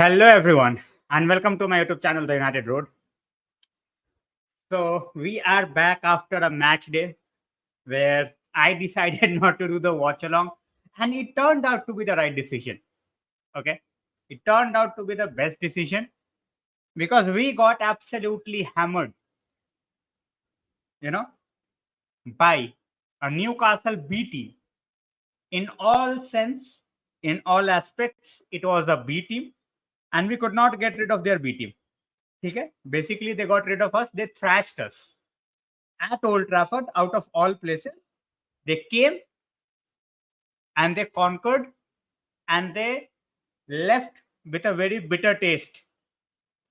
Hello, everyone, and welcome to my YouTube channel, The United Road. So, we are back after a match day where I decided not to do the watch along, and it turned out to be the right decision. Okay, it turned out to be the best decision because we got absolutely hammered, you know, by a Newcastle B team. In all sense, in all aspects, it was a B team, and we could not get rid of their B team. Okay? Basically, they got rid of us, they thrashed us at Old Trafford, out of all places. They came and they conquered and they left with a very bitter taste,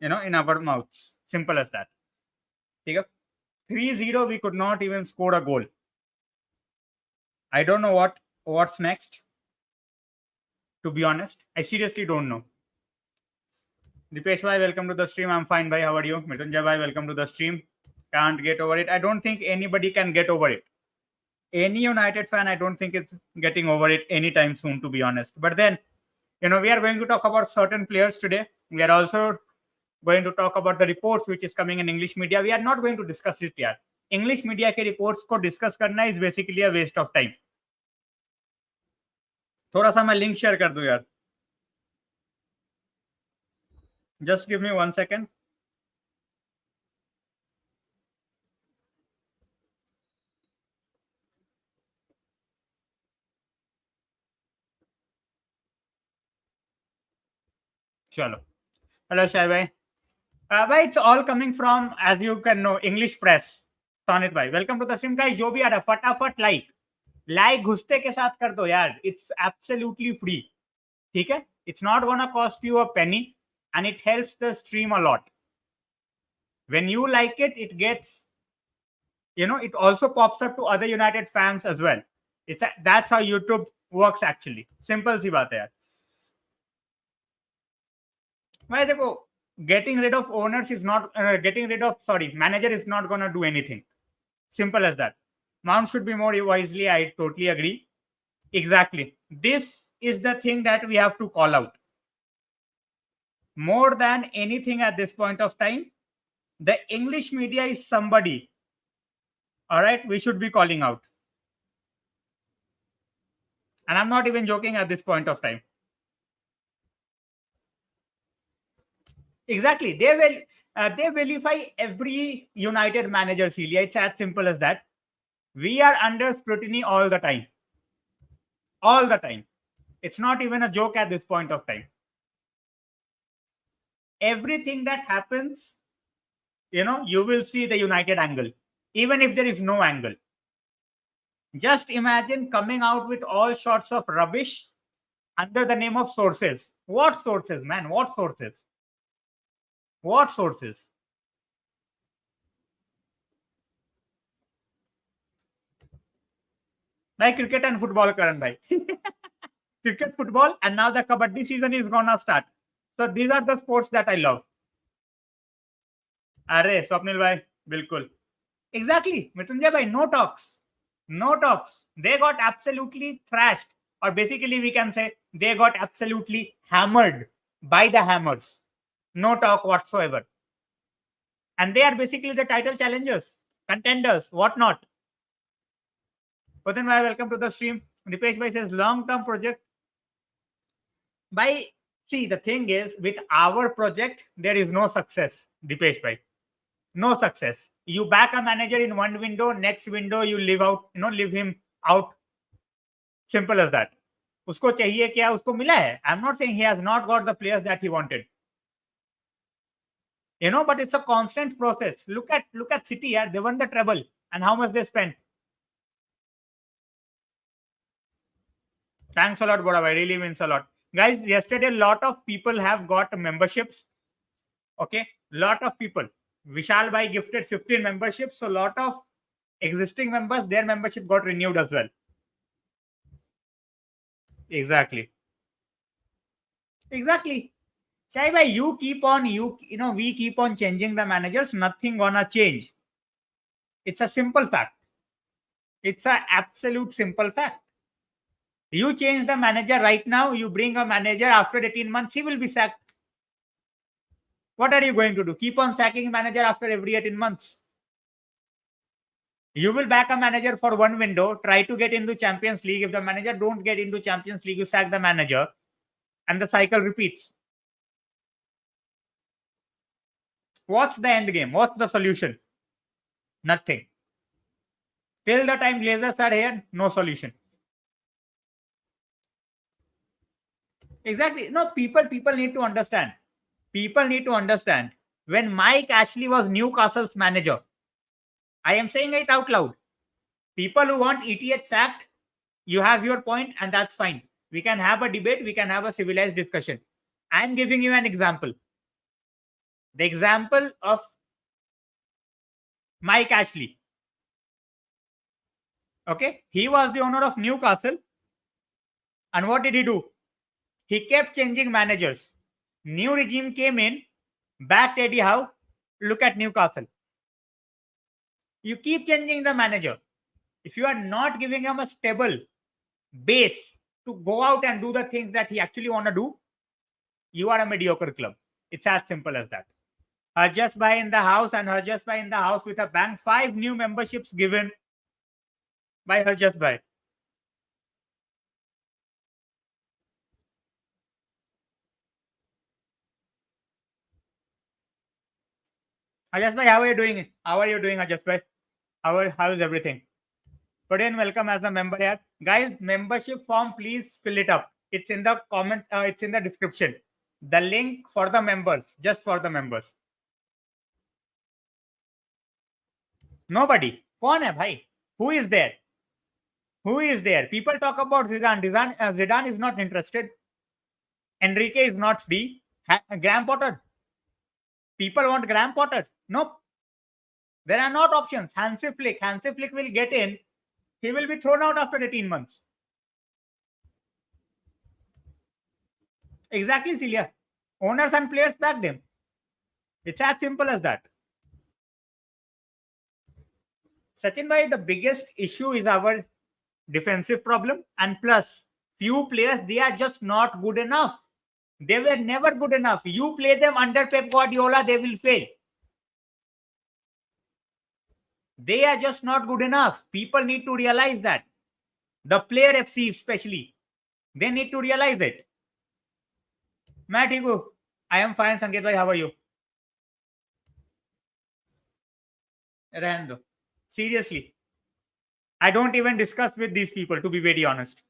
in our mouths. Simple as that. Okay? 3-0, we could not even score a goal. I don't know what's next. To be honest, I seriously don't know. Dipesh bhai, welcome to the stream. I'm fine, bhai. How are you? Mrityunjay bhai, welcome to the stream. Can't get over it. I don't think anybody can get over it. Any United fan, I don't think it's getting over it anytime soon, to be honest. But then, we are going to talk about certain players today. We are also going to talk about the reports which is coming in English media. We are not going to discuss it here. English media के reports को discuss करना is basically a waste of time. थोड़ा सा मैं link share कर दूं यार. Just give me 1 second. Chalo. Hello, Shai bhai. Bhai, it's all coming from, as you can know, English press. Sonit bhai, welcome to the stream, guys. जो भी आ रहा है फटाफट लाइक घुसते के साथ कर दो यार. It's absolutely free. ठीक है? It's not gonna cost you a penny, and it helps the stream a lot. When you like it, it gets, it also pops up to other United fans as well. That's how YouTube works actually. Simple सी बात है यार. भाई देखो, getting rid of owners is not manager is not gonna do anything. Simple as that. Mount should be more wisely. I totally agree. Exactly. This is the thing that we have to call out. More than anything at this point of time, the English media is somebody. All right, we should be calling out. And I'm not even joking at this point of time. Exactly. They vilify every United manager, Celia. It's as simple as that. We are under scrutiny all the time. All the time. It's not even a joke at this point of time. Everything that happens, you will see the United angle, even if there is no angle. Just imagine coming out with all sorts of rubbish under the name of sources. What sources, man? What sources? What sources? Like cricket and football, Karan bhai. Cricket, football, and now the kabaddi season is gonna start. So these are the sports that I love. Arre, Swapnil bhai, bilkul. Exactly, Mrityunjay bhai, no talks. No talks. They got absolutely thrashed. Or basically we can say they got absolutely hammered by the hammers. No talk whatsoever. And they are basically the title challengers, contenders, whatnot. Putin bhai, welcome to the stream. Dipesh bhai says long-term project. See, the thing is, with our project, there is no success, Dipesh bhai. No success. You back a manager in one window, next window you leave him out. Simple as that. Usko chahiye kya, usko mila hai. I'm not saying he has not got the players that he wanted. But it's a constant process. Look at City here. They won the treble. And how much they spent? Thanks a lot, Boda. It really means a lot. Guys, yesterday a lot of people have got memberships. Okay? Lot of people. Vishal bhai gifted 15 memberships. So lot of existing members, their membership got renewed as well. Exactly. Chai bhai, we keep on changing the managers. Nothing gonna change. It's a simple fact. It's an absolute simple fact. You change the manager right now, you bring a manager after 18 months, he will be sacked. What are you going to do? Keep on sacking manager after every 18 months? You will back a manager for one window, try to get into Champions League. If the manager don't get into Champions League, you sack the manager, and the cycle repeats. What's the end game? What's the solution? Nothing. Till the time Glazers are here, no solution. Exactly. No, people need to understand. People need to understand. When Mike Ashley was Newcastle's manager, I am saying it out loud. People who want ETH sacked, you have your point, and that's fine. We can have a debate. We can have a civilized discussion. I am giving you an example. The example of Mike Ashley. Okay, he was the owner of Newcastle, and what did he do? He kept changing managers. New regime came in, backed Eddie Howe. Look at Newcastle. You keep changing the manager. If you are not giving him a stable base to go out and do the things that he actually want to do, you are a mediocre club. It's as simple as that. Harjas Bhai in the house, and Harjas Bhai in the house with a bang. 5 new memberships given by Harjas Bhai. Harjas Bhai, how are you doing? How are you doing, Harjas Bhai? How is everything? Put in welcome as a member here. Guys, membership form, please fill it up. It's in the comment, it's in the description. The link for the members, just for the members. Nobody. Kaun hai bhai? Who is there? Who is there? People talk about Zidane. Zidane is not interested. Enrique is not free. Graham Potter. People want Graham Potter. Nope. There are not options. Hansi Flick. Hansi Flick will get in. He will be thrown out after 18 months. Exactly, Celia. Owners and players backed him. It's as simple as that. Sachin bhai, the biggest issue is our defensive problem, and plus few players, they are just not good enough. They were never good enough. You play them under Pep Guardiola, they will fail. They are just not good enough. People need to realize that. The player FC especially, they need to realize it. Matt Higu, I am fine. Sanket bhai, how are you? Rando. Seriously, I don't even discuss with these people, to be very honest.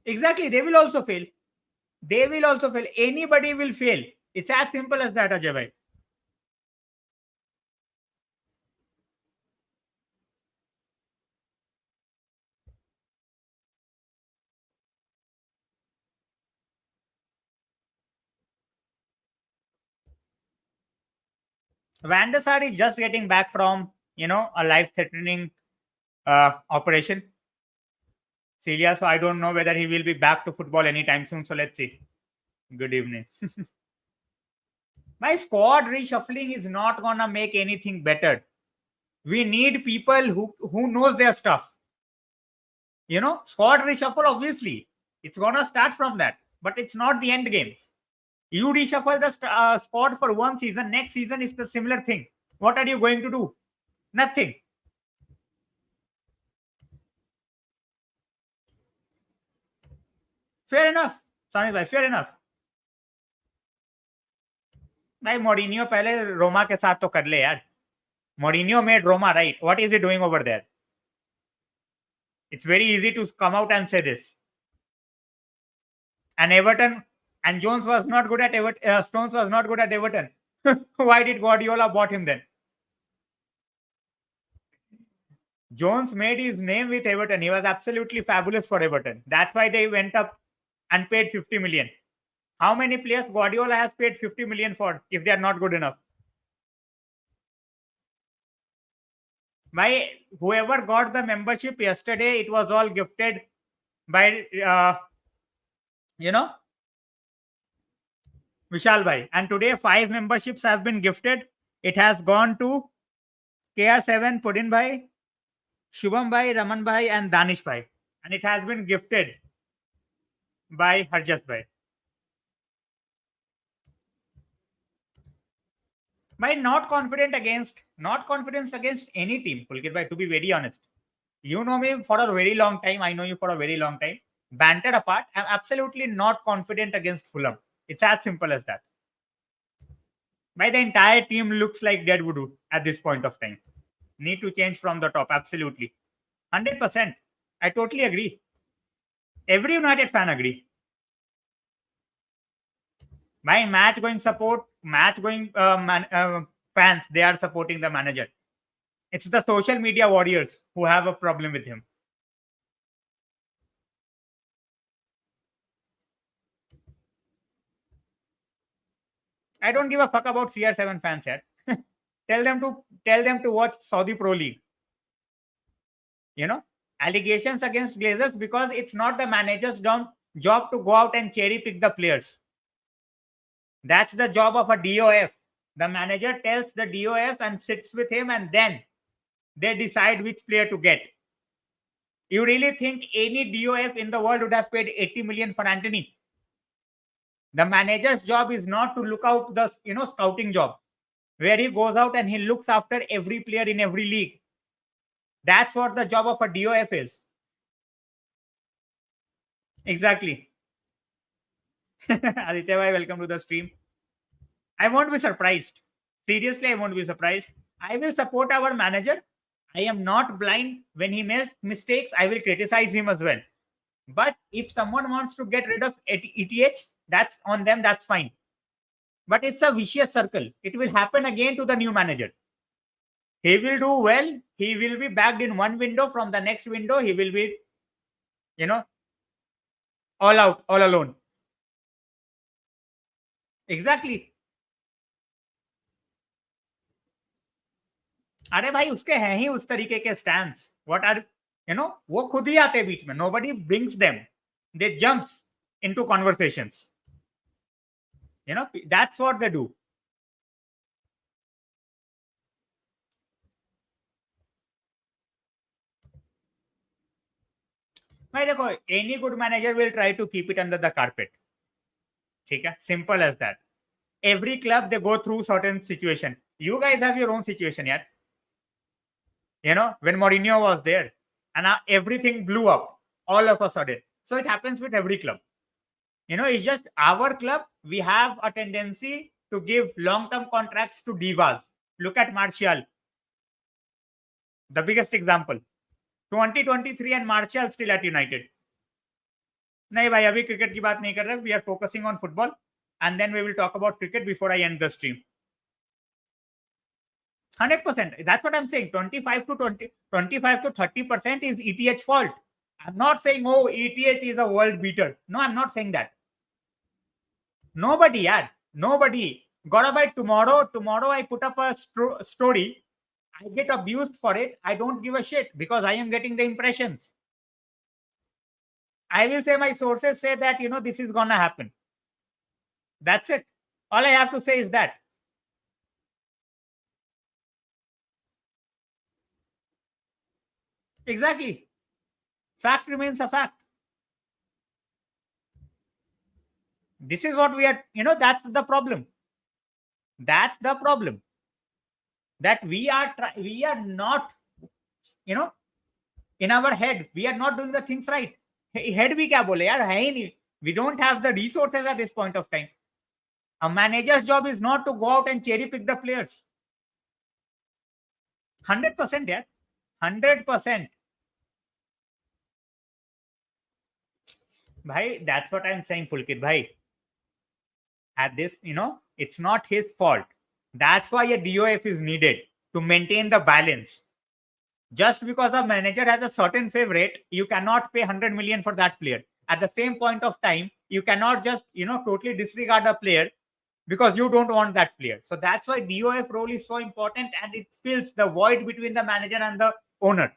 Exactly, they will also fail. They will also fail. Anybody will fail. It's as simple as that, Ajay bhai. Van der Sar is just getting back from, a life-threatening operation. Celia, so I don't know whether he will be back to football anytime soon. So let's see. Good evening. My squad reshuffling is not gonna make anything better. We need people who knows their stuff. Squad reshuffle, obviously, it's gonna start from that, but it's not the end game. You reshuffle the squad for one season, next season is the similar thing. What are you going to do? Nothing. Fair enough, Sani bhai, fair enough. भाई Mourinho पहले रोमा के साथ तो कर ले यार. Mourinho made Roma, right? What is he doing over there? It's very easy to come out and say this. And Everton, and Jones was not good at Everton. Stones was not good at Everton. Why did Guardiola bought him then? Jones made his name with Everton. He was absolutely fabulous for Everton. That's why they went up and paid 50 million. How many players Guardiola has paid 50 million for if they are not good enough? By whoever got the membership yesterday, it was all gifted by Vishal bhai. And today 5 memberships have been gifted. It has gone to KR7, Pudin bhai, Shubham bhai, Raman bhai, and Danish bhai. And it has been gifted by Harjas bhai. By not confidence against any team, Pulkit bhai, to be very honest. You know me for a very long time. I know you for a very long time. Banter apart, I'm absolutely not confident against Fulham. It's as simple as that. By the entire team looks like dead voodoo at this point of time. Need to change from the top, absolutely. 100%. I totally agree. Every United fan agree. My match going fans, they are supporting the manager. It's the social media warriors who have a problem with him. I don't give a fuck about CR7 fans here. Tell them to watch Saudi Pro League. You know, allegations against Glazers because it's not the manager's job to go out and cherry pick the players. That's the job of a DOF. The manager tells the DOF and sits with him, and then they decide which player to get. You really think any DOF in the world would have paid 80 million for Anthony? The manager's job is not to look out the scouting job, where he goes out and he looks after every player in every league. That's what the job of a DOF is. Exactly. Aditya bhai, welcome to the stream. I won't be surprised. Seriously, I won't be surprised. I will support our manager. I am not blind. When he makes mistakes, I will criticize him as well. But if someone wants to get rid of ETH, that's on them, that's fine. But it's a vicious circle. It will happen again to the new manager. He will do well. He will be backed in one window. From the next window, he will be, all out, all alone. Exactly. अरे भाई उसके हैं ही उस तरीके के stands what are वो खुद ही आते बीच में nobody brings them they jumps into conversations that's what they do भाई देखो any good manager will try to keep it under the carpet ठीक है simple as that every club they go through certain situation you guys have your own situation yeah when Mourinho was there and everything blew up all of a sudden. So it happens with every club. It's just our club. We have a tendency to give long-term contracts to divas. Look at Martial, the biggest example. 2023 and Martial still at United. नहीं भाई अभी cricket की बात नहीं कर रहे. We are focusing on football and then we will talk about cricket before I end the stream. 100%. That's what I'm saying. 25 to 30% is ETH fault. I'm not saying, oh, ETH is a world beater. No, I'm not saying that. Nobody, yeah. Nobody. Got by tomorrow I put up a story. I get abused for it. I don't give a shit because I am getting the impressions. I will say my sources say that, this is going to happen. That's it. All I have to say is that. Exactly. Fact remains a fact. This is what we are, that's the problem. That's the problem. That we are not, in our head, we are not doing the things right. Head we kya bole yaar, we don't have the resources at this point of time. A manager's job is not to go out and cherry pick the players. 100%, yeah. 100%. Bhai, that's what I'm saying, Pulkit bhai. At this, it's not his fault. That's why a DOF is needed to maintain the balance. Just because a manager has a certain favorite, you cannot pay 100 million for that player. At the same point of time, you cannot just, totally disregard a player because you don't want that player. So that's why DOF role is so important and it fills the void between the manager and the owner.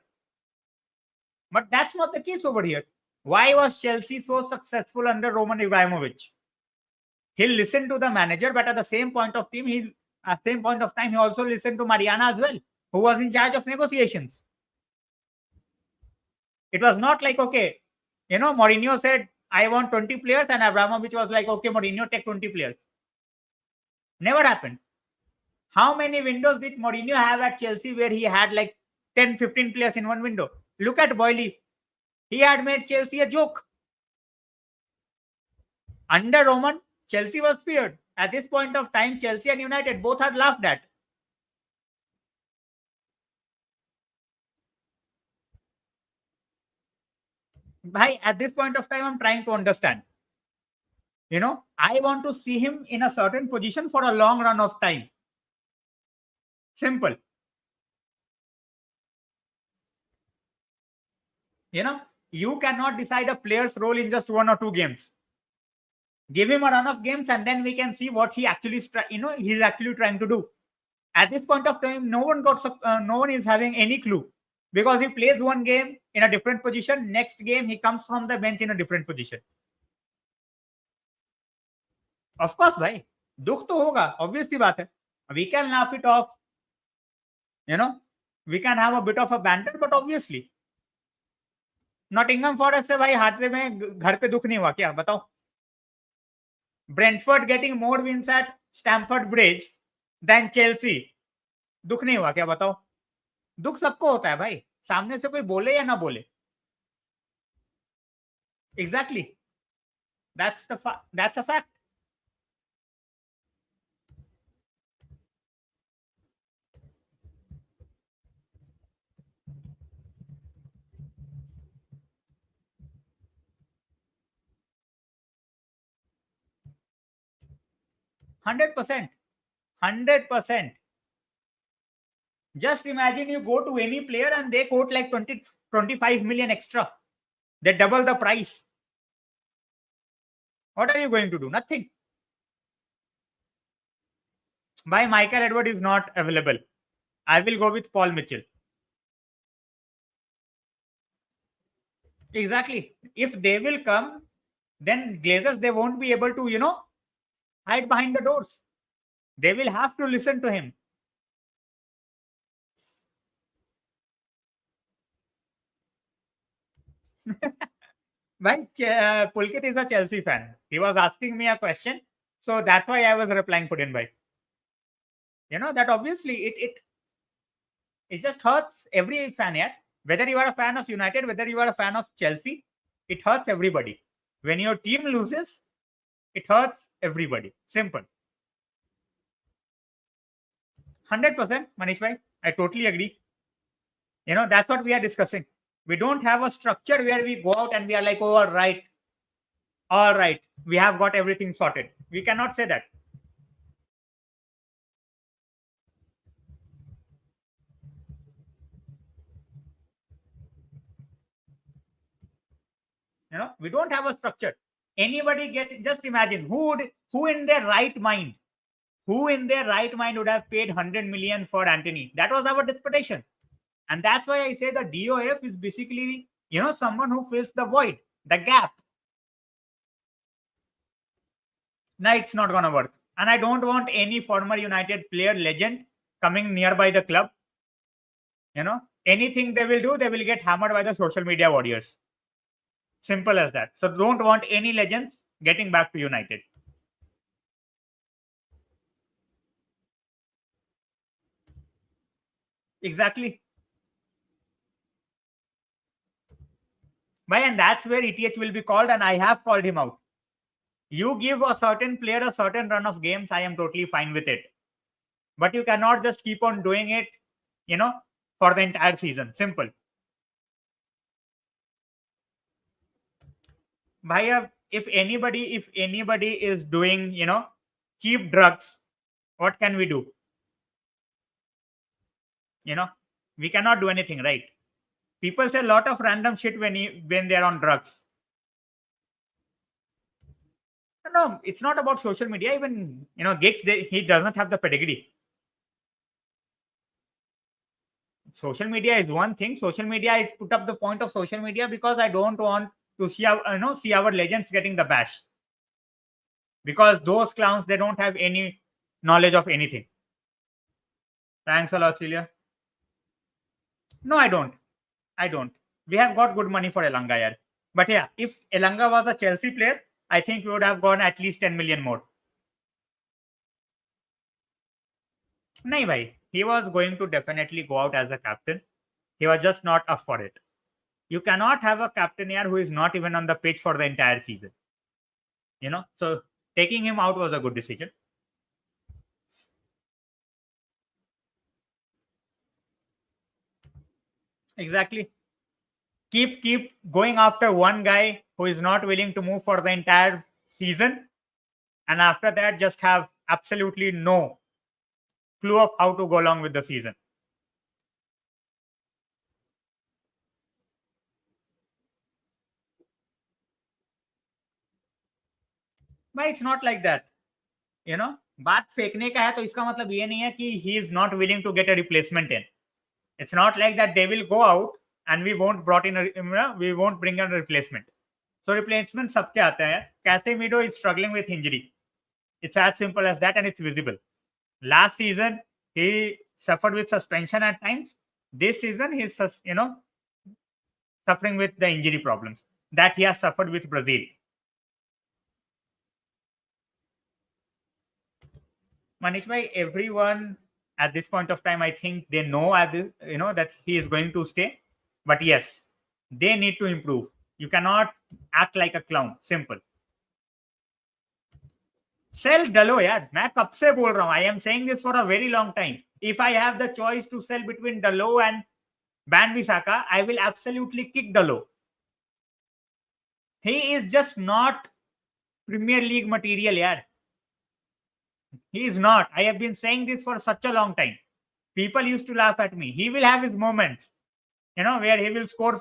But that's not the case over here. Why was Chelsea so successful under Roman Abramovich? He'll listen to the manager, but at the same point of time, he also listened to Mariana as well, who was in charge of negotiations. It was not like, okay, Mourinho said, I want 20 players, and Abramovich was like, okay, Mourinho, take 20 players. Never happened. How many windows did Mourinho have at Chelsea where he had like 10, 15 players in one window? Look at Boyle. He had made Chelsea a joke. Under Roman, Chelsea was feared. At this point of time, Chelsea and United both are laughed at. At this point of time, I'm trying to understand. I want to see him in a certain position for a long run of time. Simple. You cannot decide a player's role in just 1 or 2 games. Give him a run of games and then we can see what he actually, he's actually trying to do. At this point of time, no one is having any clue because he plays one game in a different position. Next game, he comes from the bench in a different position. Of course, भाई दुख तो होगा, obviously बात है. We can laugh it off, we can have a bit of a banter, but obviously Nottingham forest से भाई हाथ में घर पे दुख नहीं हुआ क्या बताओ. Brentford getting more wins at Stamford Bridge than Chelsea, दुख नहीं हुआ क्या बताओ. दुख सबको होता है भाई, सामने से कोई बोले या ना बोले. Exactly, that's a fact. 100%. 100%. Just imagine you go to any player and they quote like 20, 25 million extra. They double the price. What are you going to do? Nothing. Why Michael Edward is not available? I will go with Paul Mitchell. Exactly. If they will come, then Glazers, they won't be able to, hide behind the doors. They will have to listen to him. Pulkit is a Chelsea fan. He was asking me a question. So that's why I was replying Pudin bhai. That obviously it just hurts every fan here. Whether you are a fan of United, whether you are a fan of Chelsea, it hurts everybody. When your team loses, it hurts everybody. Simple. 100%, Manish bhai. I totally agree. That's what we are discussing. We don't have a structure where we go out and we are like, oh, all right, we have got everything sorted. We cannot say that. We don't have a structure. Anybody gets it. Just imagine who in their right mind would have paid 100 million for Anthony. That was our disputation. And that's why I say the DOF is basically, someone who fills the void, the gap. No, it's not going to work. And I don't want any former United player legend coming nearby the club. Anything they will do, they will get hammered by the social media warriors. Simple as that. So don't want any legends getting back to United. Exactly. And that's where ETH will be called, and I have called him out. You give a certain player a certain run of games, I am totally fine with it. But you cannot just keep on doing it, for the entire season. Simple. If anybody is doing, cheap drugs, what can we do? We cannot do anything, right? People say a lot of random shit when they're on drugs. No, it's not about social media. Even, Giggs, he does not have the pedigree. Social media is one thing. Social media, I put up the point of social media because I don't want to see our legends getting the bash. Because those clowns, they don't have any knowledge of anything. Thanks a lot, Celia. No, I don't. We have got good money for Elanga, yaar. But yeah, if Elanga was a Chelsea player, I think we would have gone at least 10 million more. नहीं भाई, he was going to definitely go out as a captain. He was just not up for it. You cannot have a captain here who is not even on the pitch for the entire season. So taking him out was a good decision. Exactly. Keep going after one guy who is not willing to move for the entire season, and after that just have absolutely no clue of how to go along with the season. But it's not like that. बात फेंकने का है तो इसका मतलब ये नहीं है कि he is not willing to get a replacement in. It's not like that they will go out and we won't bring in a replacement. So replacement सबके आते हैं. Casemiro is struggling with injury. It's as simple as that, and it's visible. Last season he suffered with suspension at times. This season he's suffering with the injury problems that he has suffered with Brazil. Manish bhai, everyone at this point of time, I think they know that he is going to stay. But yes, they need to improve. You cannot act like a clown. Simple. Sell Dalo, yaar. मैं कब से बोल रहा हूँ. I am saying this for a very long time. If I have the choice to sell between Dalo and Wan-Bissaka, I will absolutely kick Dalo. He is just not Premier League material, yaar. He is not. I have been saying this for such a long time. People used to laugh at me. He will have his moments, where he will score,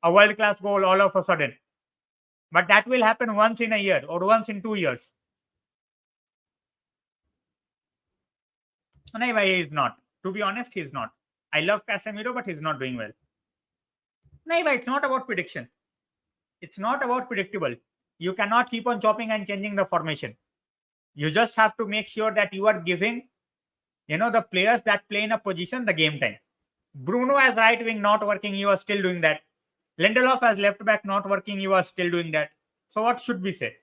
a world-class goal all of a sudden. But that will happen once in a year or once in 2 years. No, he is not. To be honest, he is not. I love Casemiro, but he's not doing well. No, it's not about prediction. It's not about predictable. You cannot keep on chopping and changing the formation. You just have to make sure that you are giving, the players that play in a position the game time. Bruno as right wing not working, you are still doing that. Lindelof as left back not working, you are still doing that. So what should we say?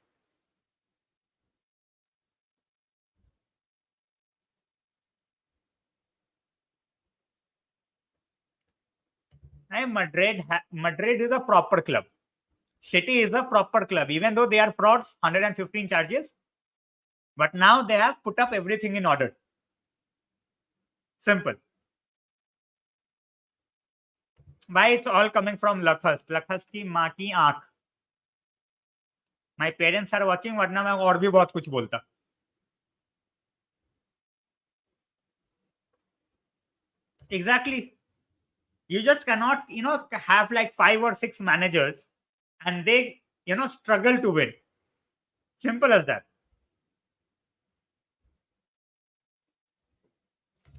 Madrid is a proper club. City is a proper club, even though they are frauds, 115 charges. But now they have put up everything in order. Simple. Why it's all coming from Lakhast. Lakhast की माँ की आंख. My parents are watching, वरना मैं और भी बहुत कुछ बोलता. Exactly. You just cannot, have like 5 or 6 managers and they, struggle to win. Simple as that.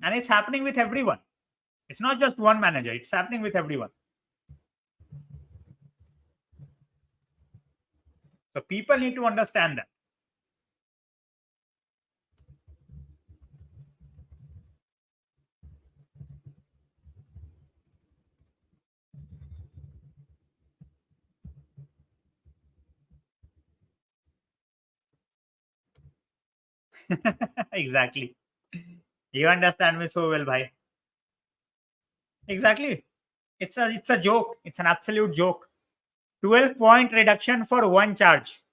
And it's happening with everyone. It's not just one manager. It's happening with everyone. So people need to understand that. Exactly. You understand me so well, bhai. Exactly. It's a joke. It's an absolute joke. 12-point reduction for one charge.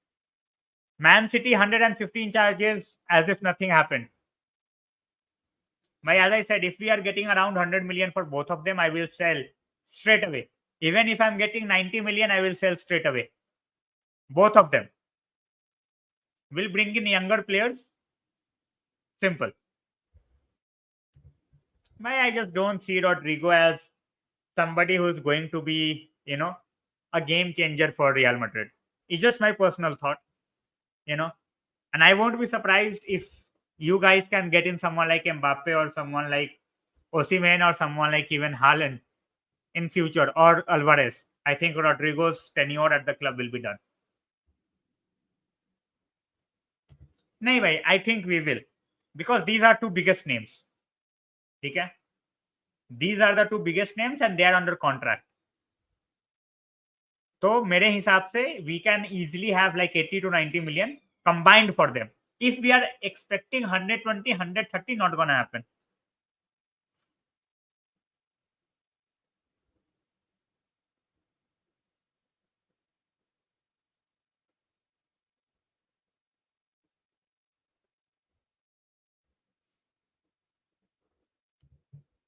Man City 115 charges as if nothing happened. But as I said, if we are getting around 100 million for both of them, I will sell straight away. Even if I'm getting 90 million, I will sell straight away. Both of them. Will bring in younger players. Simple. But I just don't see Rodrigo as somebody who's going to be, a game changer for Real Madrid. It's just my personal thought, and I won't be surprised if you guys can get in someone like Mbappe or someone like Osimhen or someone like even Haaland in future, or Alvarez. I think Rodrigo's tenure at the club will be done. No, I think we will, because these are two biggest names. Okay? These are the two biggest names and they are under contract. तो मेरे हिसाब से we can easily have like 80 to 90 million combined for them If we are expecting 120, 130, not gonna happen.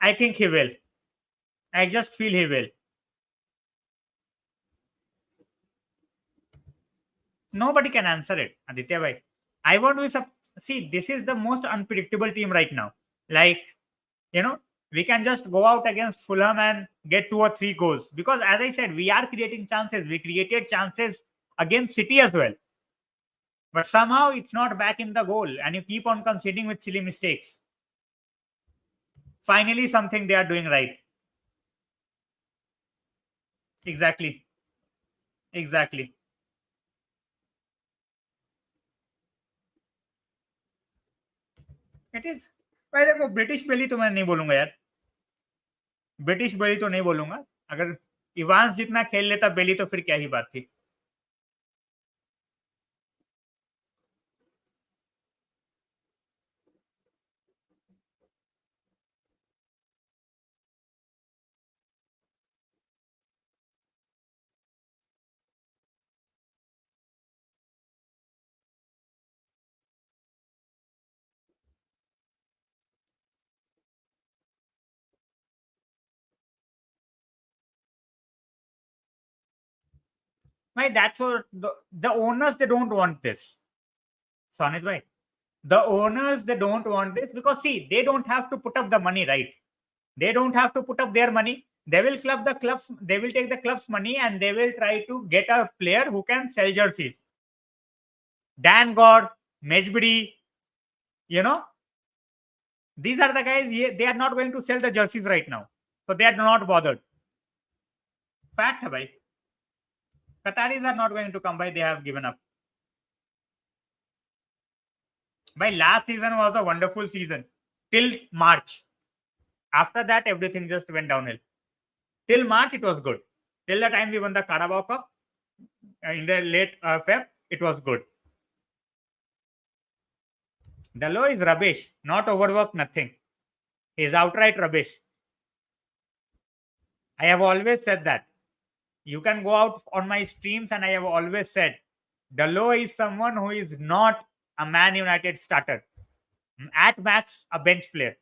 I think he will. I just feel he will. Nobody can answer it, Aditya bhai. I want to see, this is the most unpredictable team right now. Like, we can just go out against Fulham and get 2 or 3 goals. Because as I said, we are creating chances. We created chances against City as well. But somehow it's not back in the goal, and you keep on conceding with silly mistakes. Finally, something they are doing right. Exactly. Exactly. It is भाई देखो, British बेली तो मैं नहीं बोलूंगा यार, British बेली तो नहीं बोलूंगा. अगर इवांस जितना खेल लेता बेली तो फिर क्या ही बात थी. भाई that's what the owners, they don't want this. Sonit bhai, the owners, they don't want this because see, they don't have to put up the money, right? They don't have to put up their money. They will they will take the club's money and they will try to get a player who can sell jerseys. Dan God, Mejbri, these are the guys, they are not going to sell the jerseys right now. So they are not bothered. Fact hai bhai. Qataris are not going to come by. They have given up. By last season was a wonderful season till March. After that, everything just went downhill. Till March, it was good. Till the time we won the Carabao Cup in the late Feb, it was good. Dalot is rubbish. Not overworked, nothing. He is outright rubbish. I have always said that. You can go out on my streams and I have always said Dalot is someone who is not a Man United starter. At max, a bench player.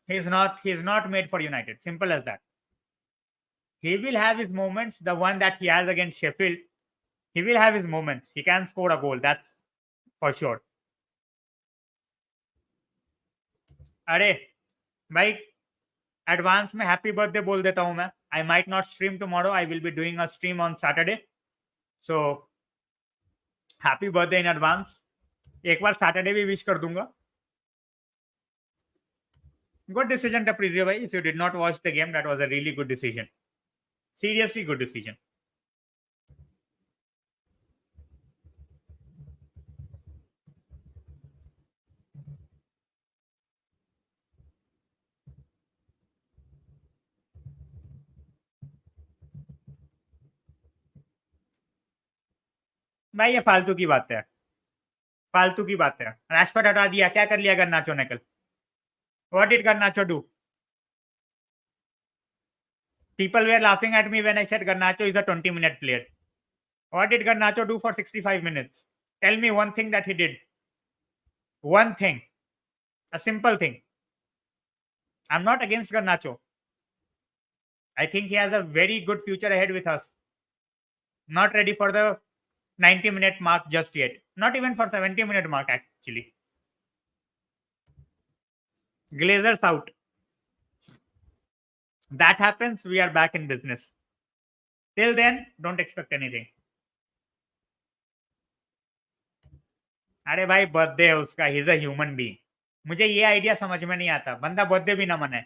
He's not made for United. Simple as that. He will have his moments. The one that he has against Sheffield, he will have his moments. He can score a goal. That's for sure. अरे भाई, advance में happy birthday बोल देता हूं मैं. I might not stream tomorrow. I will be doing a stream on Saturday. So happy birthday in advance. एक बार Saturday भी wish कर दूंगा. Good decision, Taprizio bhai. If you did not watch the game, that was a really good decision. Seriously good decision. भाई ये फालतू की बात है. फालतू की बात है. रैशफोर्ड हटा दिया, क्या कर लिया गर्नाचो ने कल? What did Garnacho do? People were laughing at me when I said Garnacho is a 20-minute player. What did Garnacho do for 65 minutes? Tell me one thing that he did. One thing. A simple thing. I'm not against Garnacho. I think he has a very good future ahead with us. Not ready for the 90-minute mark just yet. Not even for 70-minute mark, actually. Glazers out. That happens, we are back in business. Till then, don't expect anything. अरे भाई, birthday है उसका. He is a human being. मुझे ये idea समझ में नहीं आता. बंदा बर्थडे भी ना मनाए.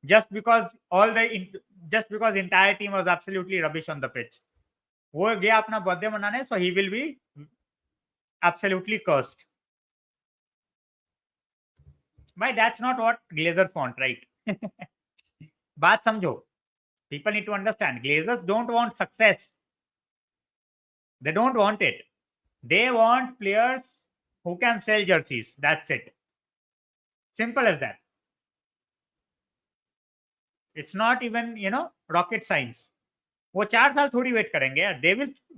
Just because entire team was absolutely rubbish on the pitch. वो गया अपना बर्थडे मनाने, so he will be absolutely cursed. Why? That's not what Glazers want, right? बात समझो. People need to understand. Glazers don't want success. They don't want it. They want players who can sell jerseys. That's it. Simple as that. It's not even, rocket science. वो 4 साल थोड़ी wait करेंगे यार.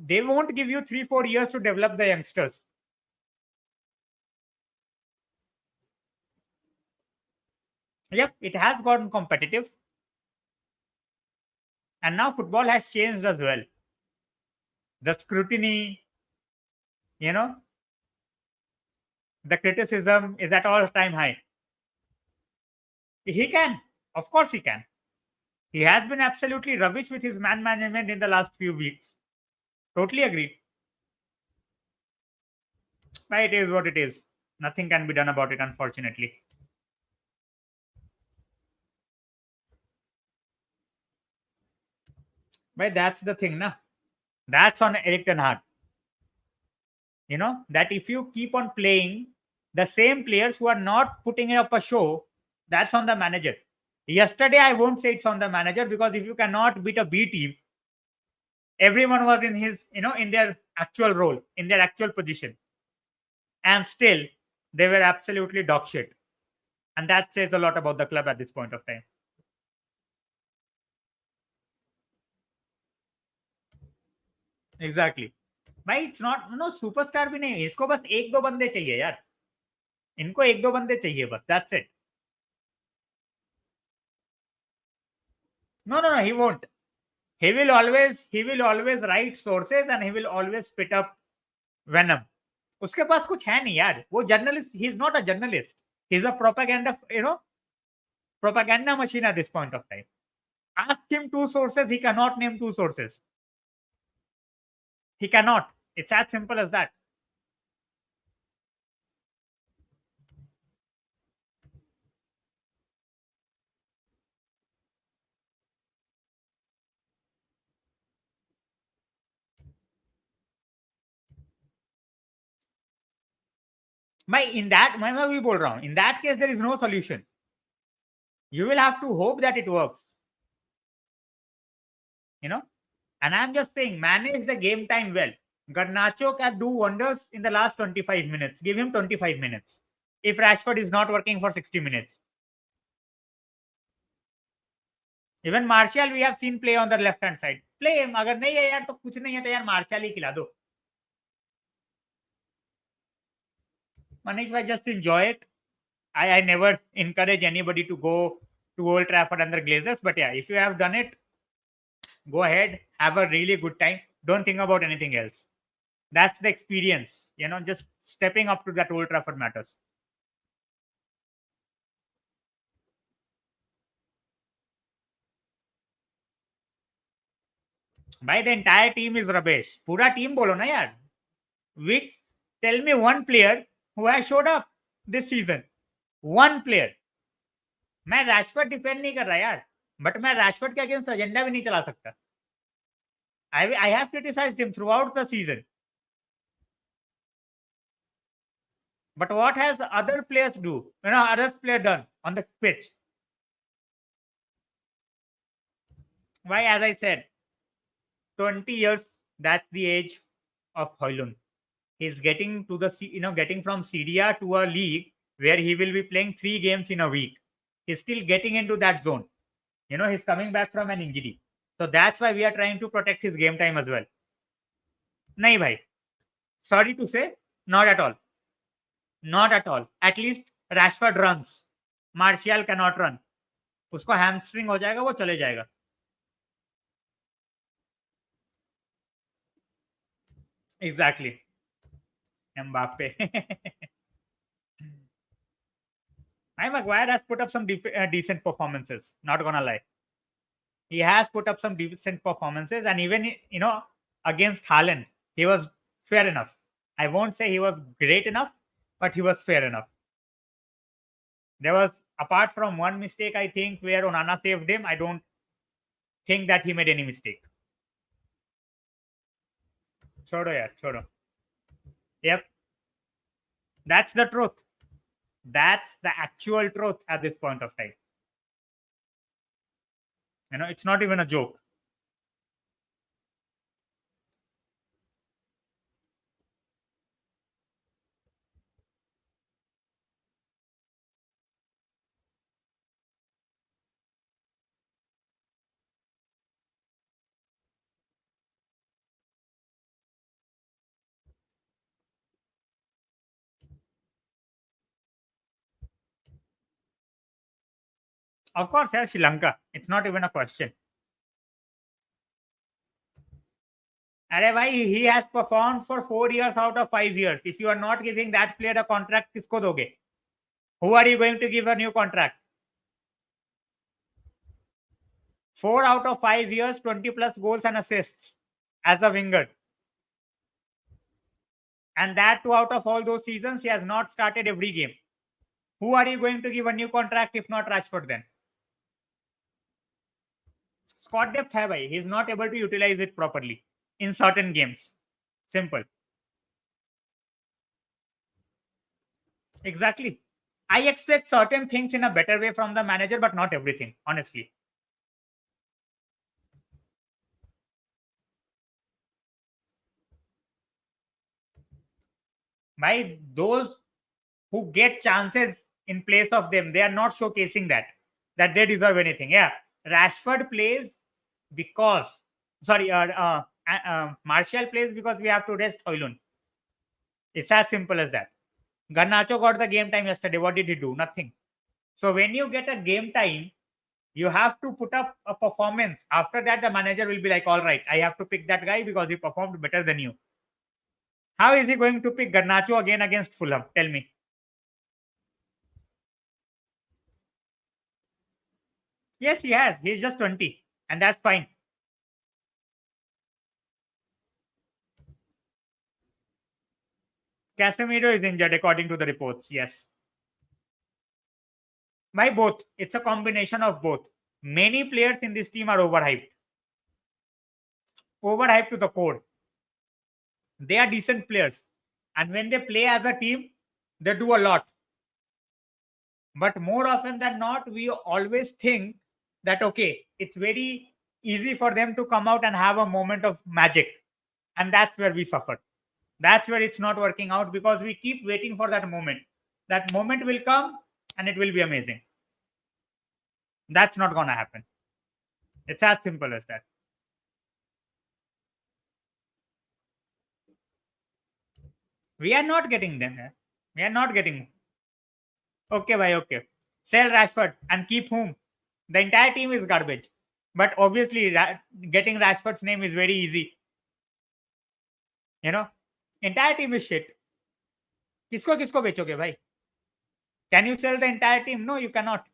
They won't give you 3-4 years to develop the youngsters. Yep, it has gotten competitive. And now football has changed as well. The scrutiny, you know, the criticism is at all-time high. He can. Of course he can. He has been absolutely rubbish with his man management in the last few weeks. Totally agreed. But it is what it is. Nothing can be done about it, unfortunately. But that's the thing, na? That's on Erik Ten Hag. That if you keep on playing the same players who are not putting up a show, that's on the manager. Yesterday, I won't say it's on the manager, because if you cannot beat a B team, everyone was in in their actual role, in their actual position. And still, they were absolutely dog shit. And that says a lot about the club at this point of time. Exactly. भाई it's not superstar भी नहीं, इसको बस 1-2 बंदे चाहिए यार. इनको 1-2 बंदे चाहिए बस. That's it. No, he won't. He will always write sources, and he will always spit up venom. उसके पास कुछ है नहीं यार. वो journalist, he is not a journalist. He is a propaganda machine at this point of time. Ask him 2 sources, he cannot name 2 sources. He cannot. It's as simple as that. In that case, there is no solution. You will have to hope that it works. And I'm just saying, manage the game time well. Garnacho can do wonders in the last 25 minutes. Give him 25 minutes. If Rashford is not working for 60 minutes. Even Martial, we have seen play on the left hand side. Play him. अगर नहीं है यार तो कुछ नहीं है तो यार Martial ही खिला दो. Manish bhai, just enjoy it. I never encourage anybody to go to Old Trafford under Glazers, but yeah, if you have done it, go ahead, have a really good time. Don't think about anything else. That's the experience. Just stepping up to that Old Trafford matters. By the entire team is rubbish. Pura team bolo na yaar. Which, tell me one player who has showed up this season. One player. मैं Rashford defend नहीं कर रहा यार, but मैं Rashford के against agenda भी नहीं चला सकता. I have criticized him throughout the season. But what has other players done on the pitch? Why, as I said, 20 years, that's the age of Højlund. He's getting to getting from Serie A to a league where he will be playing 3 games in a week. He's still getting into that zone. He's coming back from an injury. So that's why we are trying to protect his game time as well. Nahi bhai. Sorry to say, not at all. Not at all. At least Rashford runs. Martial cannot run. उसको hamstring हो जाएगा, वो चले जाएगा. Exactly. Mbappe. Maguire has put up some decent performances. Not gonna lie. He has put up some decent performances, and even against Haaland, he was fair enough. I won't say he was great enough, but he was fair enough. There was, apart from one mistake, I think, where Onana saved him, I don't think that he made any mistake. Chodo yaar, chodo. Yep. That's the truth. That's the actual truth at this point of time. It's not even a joke. Of course, yeah, Sri Lanka. It's not even a question. अरे भाई, he has performed for 4 years out of 5 years. If you are not giving that player a contract, किसको दोगे? Who are you going to give a new contract? 4 out of 5 years, 20 plus goals and assists as a winger. And that too out of all those seasons, he has not started every game. Who are you going to give a new contract if not Rashford then? Squad depth hai bhai. He's not able to utilize it properly in certain games. Simple. Exactly. I expect certain things in a better way from the manager, but not everything, honestly. By those who get chances in place of them, they are not showcasing that they deserve anything. Yeah, Rashford plays because Martial plays because we have to rest Højlund. It's as simple as that. Garnacho got the game time yesterday. What did he do? Nothing. So when you get a game time, you have to put up a performance. After that, the manager will be like, all right, I have to pick that guy because he performed better than you. How is he going to pick Garnacho again against Fulham? Tell me. Yes, he has. He's just 20, and that's fine. Casemiro is injured, according to the reports. Yes. By both. It's a combination of both. Many players in this team are overhyped. Overhyped to the core. They are decent players. And when they play as a team, they do a lot. But more often than not, we always think that, okay, it's very easy for them to come out and have a moment of magic. And that's where we suffer. That's where it's not working out because we keep waiting for that moment. That moment will come and it will be amazing. That's not going to happen. It's as simple as that. We are not getting them. We are not getting. Okay, bhai, okay. Sell Rashford and keep whom? The entire team is garbage. But obviously, getting Rashford's name is very easy. You know, entire team is shit. किसको किसको बेचोगे भाई? Can you sell the entire team? No, you cannot.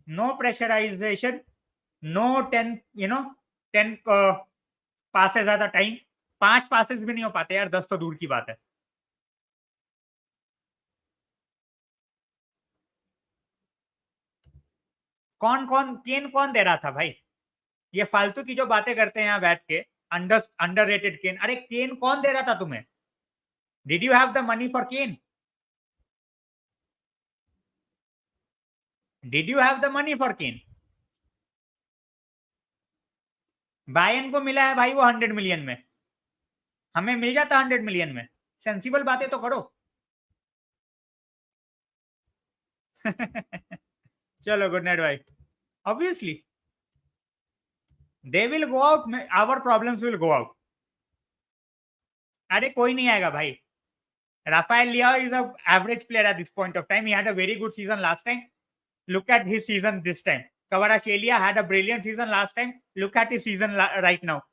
No pressurization. No 10, 10 passes at a time. 5 passes भी नहीं हो पाते यार, 10 तो दूर की बात है. केन कौन दे रहा था भाई? ये फालतू की जो बातें करते हैं यहाँ बैठ के, अंडररेटेड केन. अरे केन कौन दे रहा था तुम्हें? Did you have the money for Kane? Did you have the money for Kane? Bayern को मिला है भाई वो 100 मिलियन में. हमें मिल जाता 100 मिलियन में. सेंसिबल बातें तो करो. चलो, गुड नाइट भाई. Obviously, they will go out. Our problems will go out. अरे कोई नहीं आएगा भाई. Rafael Leao is an average player at this point of time. He had a very good season last time. Look at his season this time. Kvaratskhelia had a brilliant season last time. Look at his season right now.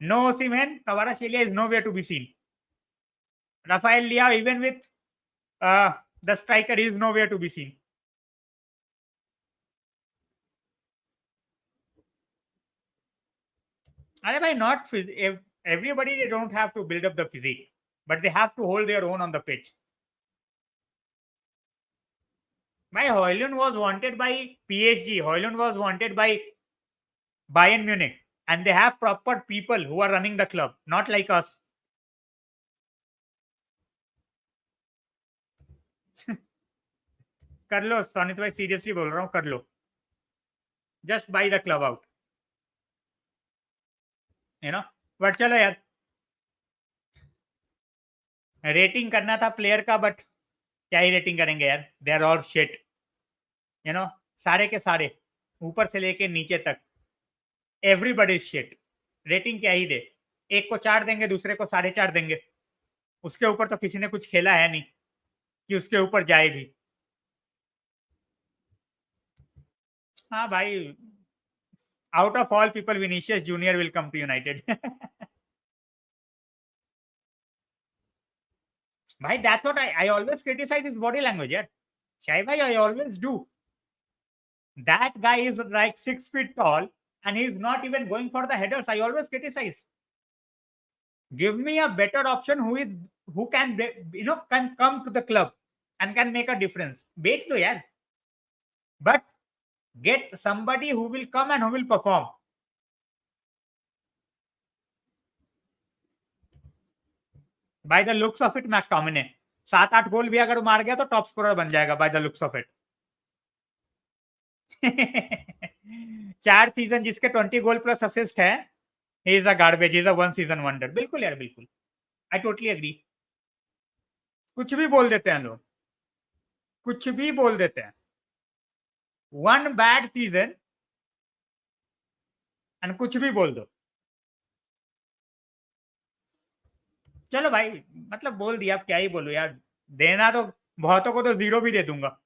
No Osimhen. Kvaratskhelia is nowhere to be seen. Rafael Leao, even with the striker, is nowhere to be seen. Not everybody, they don't have to build up the physique, but they have to hold their own on the pitch. Højlund was wanted by PSG. Højlund was wanted by Bayern Munich, and they have proper people who are running the club, not like us. कर लो सोनित भाई, seriously बोल रहा हूँ, कर लो. Just buy the club out. But चलो यार, rating करना था प्लेयर का, बट क्या ही रेटिंग करेंगे यार. They are all shit. सारे के सारे, ऊपर से लेके नीचे तक, एवरीबॉडी इज शिट. रेटिंग क्या ही दे. एक को 4 देंगे, दूसरे को 4.5 देंगे. उसके ऊपर तो किसी ने कुछ खेला है नहीं. कि उसके ऊपर जाए भी। हाँ भाई, out of all people Vinicius Junior will come to United. भाई that's what I always criticise his body language यार। शाही भाई, I always do. That guy is like 6 feet tall and he's not even going for the headers. I always criticize. Give me a better option who can can come to the club and can make a difference. बेच दो यार. But get somebody who will come and who will perform. By the looks of it, McTominay 7-8 गोल भी अगर मार गया तो top scorer बन जाएगा by the looks of it. 4 season जिसके 20 गोल प्लस असिस्ट है, he is a garbage, he is a one season wonder. बिल्कुल यार, बिल्कुल. I totally agree. कुछ भी बोल देते हैं लोग, कुछ भी बोल देते हैं. वन बैड सीजन एंड कुछ भी बोल दो. चलो भाई, मतलब बोल दिया, अब क्या ही बोलूं यार. देना तो बहुतों को तो 0 भी दे दूंगा.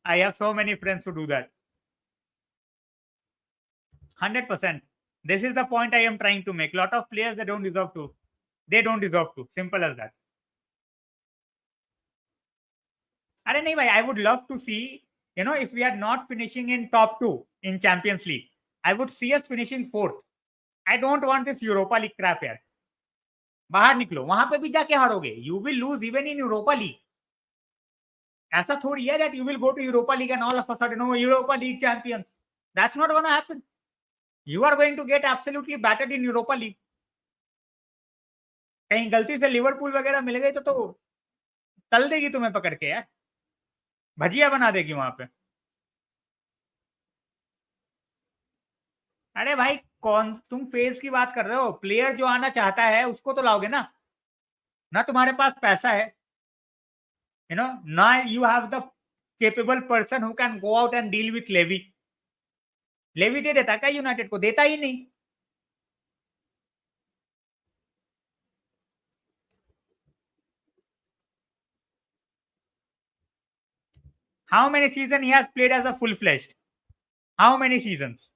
I have so many friends who do that. 100%. This is the point I am trying to make. Lot of players they don't deserve to. They don't deserve to. Simple as that. अरे नहीं भाई, I would love to see, if we are not finishing in top 2 in Champions League, I would see us finishing 4th. I don't want this Europa League crap यार. बाहर निकलो, वहां पे भी जाके हारोगे. You will lose even in Europa League. ऐसा थोड़ी है that you will go to Europa League and all of a sudden, oh, Europa League champions. That's not gonna happen. You are going to get absolutely battered in Europa League. कहीं गलती से Liverpool वगैरह मिल गई तो तल देगी तुम्हें पकड़ के यार. भजिया बना देगी वहां पे. अरे भाई, कौन तुम फेज की बात कर रहे हो? प्लेयर जो आना चाहता है उसको तो लाओगे ना. ना तुम्हारे पास पैसा है, ना you have the capable person who can go out and deal with Levy. Levy दे देता क्या यूनाइटेड को? देता ही नहीं. How many seasons he has played as a full-fledged? How many seasons?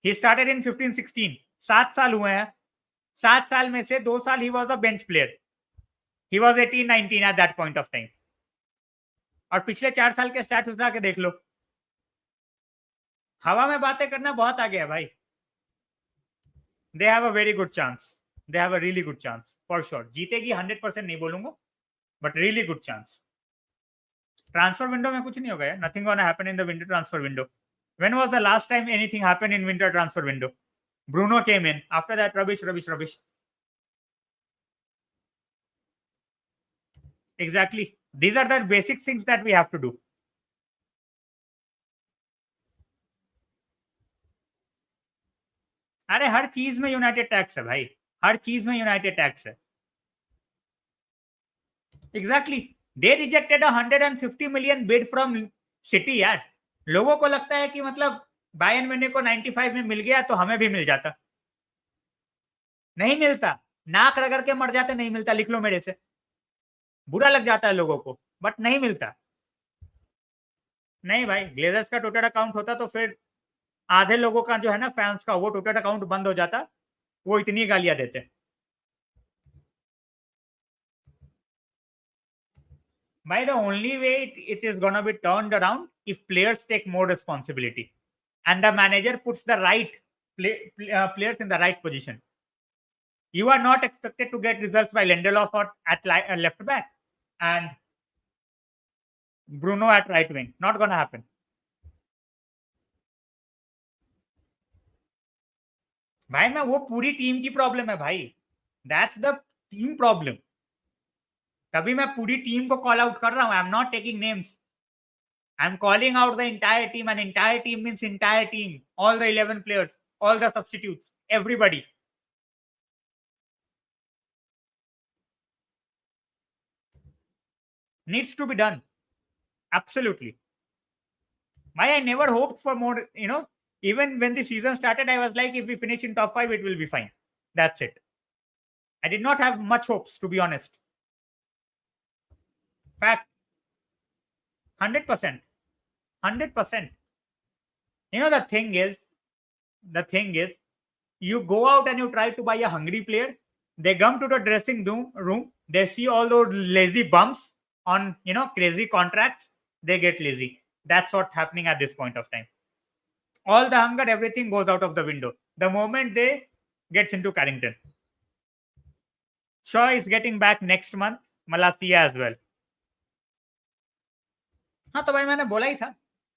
He started in 15-16. 7 साल हुए हैं. 7 साल में से 2 साल he was a bench player. He was 18-19 at that point of time. और पिछले 4 साल के स्टैट्स उठा के देख लो. हवा में बातें करना बहुत आगे है भाई. They have a very good chance. They have a really good chance for sure. जीतेगी 100% नहीं बोलूंगा, but really good chance. Transfer window में कुछ नहीं होगा यार. Nothing gonna happen in the winter transfer window. When was the last time anything happened in winter transfer window? Bruno came in. After that, rubbish. Exactly. These are the basic things that we have to do. अरे हर चीज में United tax है भाई. हर चीज में United tax है. Exactly. They rejected 150 million bid from city यार. लोगों को लगता है कि मतलब बायर्न म्यूनिख को 95 में मिल गया तो हमें भी मिल जाता. नहीं मिलता. नाक रगड़ के मर जाते. नहीं मिलता. लिख लो मेरे से. बुरा लग जाता है लोगों को, बट नहीं मिलता. नहीं भाई, ग्लेजर्स का टोटल अकाउंट होता तो फिर आधे लोगों का जो है ना, फैंस का, वो टोटल अकाउंट बंद हो जाता. वो इतनी गालियां देते. By the only way it is gonna be turned around if players take more responsibility and the manager puts the right players in the right position. You are not expected to get results by Lindelof or at left back and Bruno at right wing. Not gonna happen. भाई मैं वो पूरी team की problem है भाई. That's the team problem. तभी मैं पूरी टीम को कॉल आउट कर रहा हूं. I am not taking names. I am calling out the entire team. And entire team means entire team. All the 11 players, all the substitutes, everybody. Needs to be done. Absolutely. Why I never hoped for more, Even when the season started, I was like, if we finish in top 5, it will be fine. That's it. I did not have much hopes, to be honest. Fact, 100%. 100%. You know, the thing is, you go out and you try to buy a hungry player. They come to the dressing room. They see all those lazy bumps on, crazy contracts. They get lazy. That's what's happening at this point of time. All the hunger, everything goes out of the window the moment they gets into Carrington. Shaw is getting back next month. Malacia as well. हाँ तो भाई मैंने बोला ही था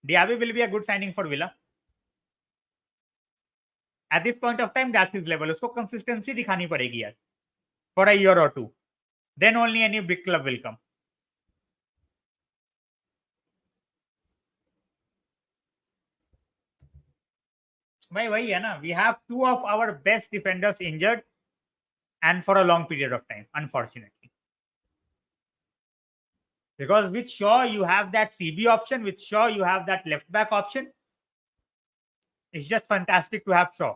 Diaby will be a good signing for Villa. At this point of time, that's his level. उसको consistency दिखानी पड़ेगी यार for a year or two. Then only any big club will come. भाई वही है ना, we have two of our best defenders injured and for a long period of time, unfortunately. Because with Shaw, you have that CB option. With Shaw, you have that left back option. It's just fantastic to have Shaw.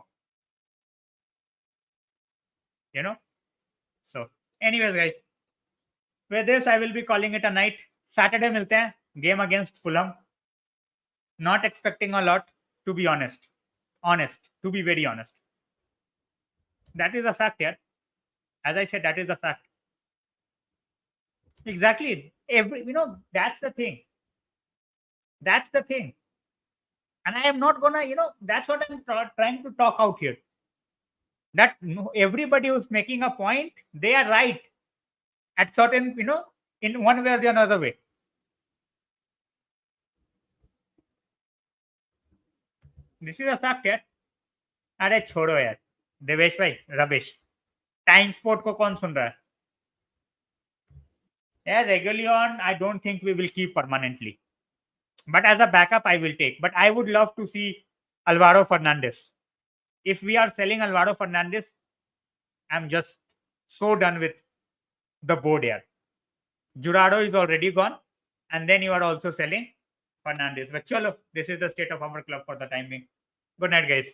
So, anyways, guys, with this, I will be calling it a night. Saturday milte hain, game against Fulham. Not expecting a lot, to be honest. To be very honest. That is a fact here. As I said, that is a fact. Exactly. That's the thing. And I am not gonna, that's what I'm trying to talk out here. That everybody who's making a point, they are right at certain, in one way or the another way. This is a fact यार. अरे छोड़ो यार देवेश भाई, rubbish. Time sport को कौन सुन रहा है यार? Regulion, I don't think we will keep permanently. But as a backup, I will take. But I would love to see Alvaro Fernandez. If we are selling Alvaro Fernandez, I'm just so done with the board here. Jurado is already gone. And then you are also selling Fernandez. But chalo, this is the state of our club for the time being. Good night, guys.